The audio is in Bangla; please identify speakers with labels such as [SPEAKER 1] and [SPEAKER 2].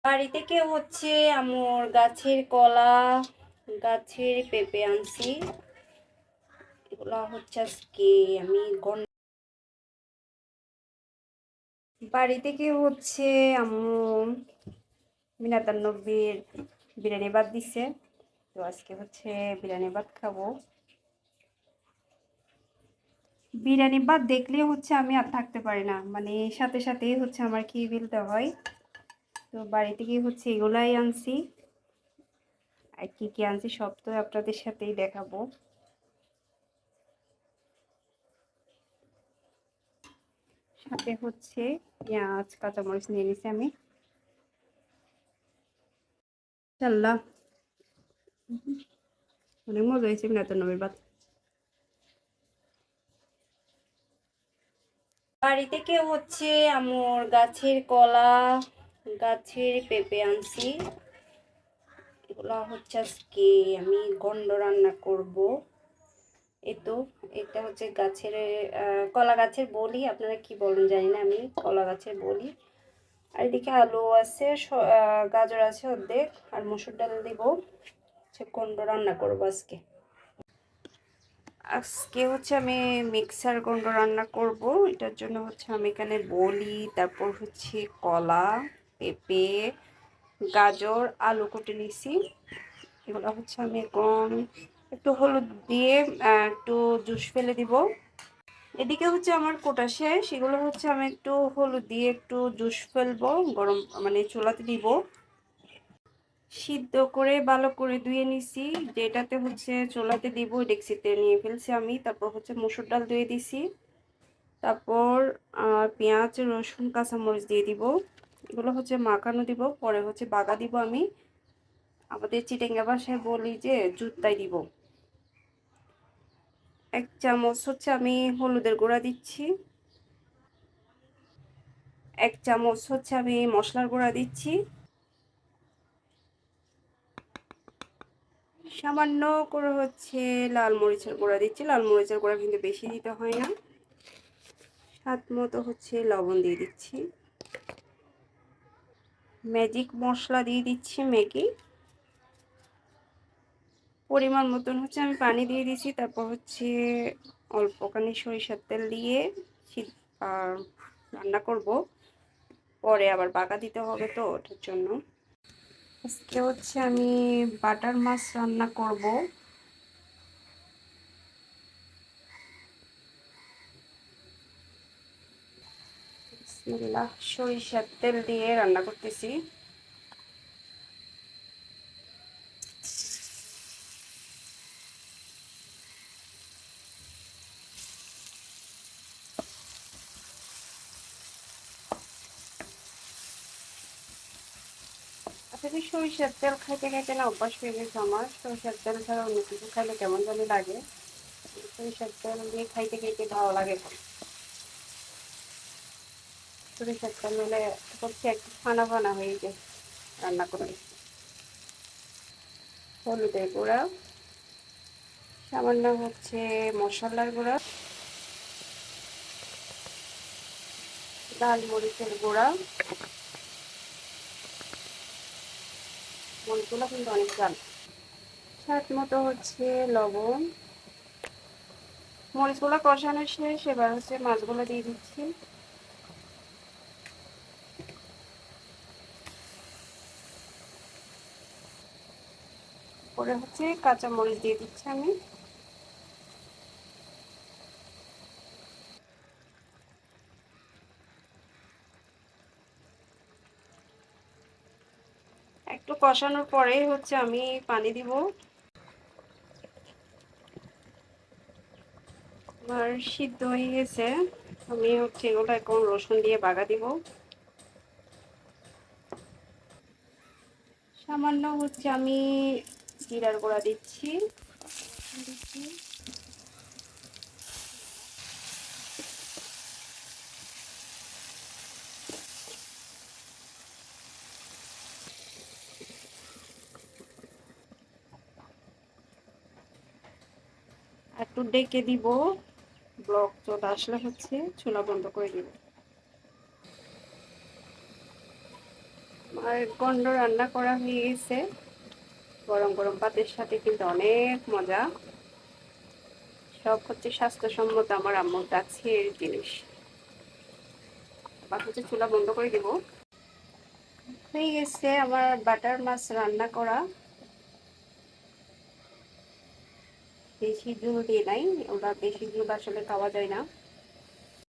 [SPEAKER 1] বাড়ি থেকে আমার গাছের কলা, গাছের পেঁপে আনছি। এগুলা আজকে আমি বাড়ি থেকে আম্মু মিনাতার নব্বীর বিরিয়ানি ভাত দিছে। তো আজকে বিরিয়ানি ভাত খাবো। বিরিয়ানি ভাত দেখলে আমি আর থাকতে পারি না, মানে সাথে সাথেই আমার খেয়ে ফেলতে হয়। তো বাড়ি থেকে এগুলাই আনছি। আর কি কি আনছি সব তো আপনাদের সাথেই দেখাবো। সাথে পেঁয়াজ কাঁচামরিচ নিয়ে নিছি আমি। চাল্লা অনেক মজা হয়েছে মিনাতার নবীর ভাত। বাড়ি থেকে আমার গাছের কলা, গাছের পেঁপে আনছি। এগুলা আজকে আমি গন্ড রান্না করব। তো এটা গাছের কলা গাছের বলি, আপনারা কি বলেন জানি না, আমি কলা গাছের বলি। আর এদিকে আলু আছে, গাজর আছে অর্ধেক, আর মসুর ডাল দিব। গন্ড রান্না করবো আজকে। আজকে আমি মিক্সার গন্ড রান্না করব। এটার জন্য আমি এখানে বলি, তারপর কলা, পেঁপে, গাজর, আলু কেটে নিছি। এগুলো আমি এখন একটু হলুদ দিয়ে একটু জুস ফেলে দিব। এদিকে আমার কোটা শেষ। এগুলো আমি একটু হলুদ দিয়ে একটু জুস ফেলবো, গরম মানে চুলাতে দিব। সিদ্ধ করে ভালো করে ধুয়ে নিছি, যেটাতে চুলাতে দিব ডেক্সিতে নিয়ে ফেলছি আমি। তারপর মসুর ডাল ধুয়ে দিছি। তারপর পেঁয়াজ, রসুন, কাঁচামরিচ দিয়ে দিব। এগুলো মাখানো দিব, পরে বাগা দিব আমি। আমাদের চিটাঙ্গা ভাষায় বলি যে জুত্তাই দিব। 1 চামচ আমি হলুদের গুঁড়া দিচ্ছি। 1 চামচ আমি মশলার গুঁড়া দিচ্ছি। সামান্য করে লাল মরিচের গুঁড়া দিচ্ছি। লাল মরিচের গুঁড়া কিন্তু বেশি দিতে হয় না। স্বাদ মতো লবণ দিয়ে দিচ্ছি। ম্যাজিক মশলা দিয়ে দিচ্ছি, ম্যাগি। পরিমাণ মতন আমি পানি দিয়ে দিচ্ছি। তারপর অল্পখানি সরিষার তেল দিয়ে রান্না করব। পরে আবার বাগা দিতে হবে, তো ওটার জন্য। আজকে আমি বাটার মাছ রান্না করব। বিসমিল্লাহ, সরিষার তেল দিয়ে রান্না করতেছি। আসলে সরিষার তেল খাইতে খাইতে না অভ্যাস হয়ে গেছে আমার। সরিষার তেল ছাড়া অন্য কিছু খাইলে কেমন জানি লাগে। সরিষার তেল দিয়ে খাইতে খাইতে ভালো লাগে। সরিষার তেল হলে একটু ফানা ফানা হয়ে যায় রান্না করে। হলুদের গুঁড়া, সামান্য মশলার গুঁড়া, লাল মরিচের গুঁড়া। মরিচগুলো কিন্তু অনেক জাল। স্বাদ মতো লবণ। মরিচগুলো কষানো শেষ, এবার মাছগুলো দিয়ে দিচ্ছি। পরে কাঁচা মরিচ দিয়ে দিচ্ছি আমি। একটু কষানোর পরে আমি পানি দিব। আমার সিদ্ধ হয়ে গেছে। আমি এগুলো এখন রসুন দিয়ে বাগা দিব। সামান্য আমি জিরার গুঁড়া দিচ্ছি। একটু ডেকে দিব। ব্লক চলে আসলে চুলা বন্ধ করে দিব। আর গন্ড রান্না করা হয়ে গেছে, গরম গরম ভাতের সাথে কিন্তু অনেক মজা। সব হচ্ছে স্বাস্থ্যসম্মত, আমার আম্মুর গাছের জিনিস। আবার হচ্ছে চুলা বন্ধ করে দিব। হয়ে গেছে আমার বাটার মাছ রান্না করা। বেশি ঝোল দিয়ে নাই, ওটা বেশি ঝোল আসলে খাওয়া যায় না।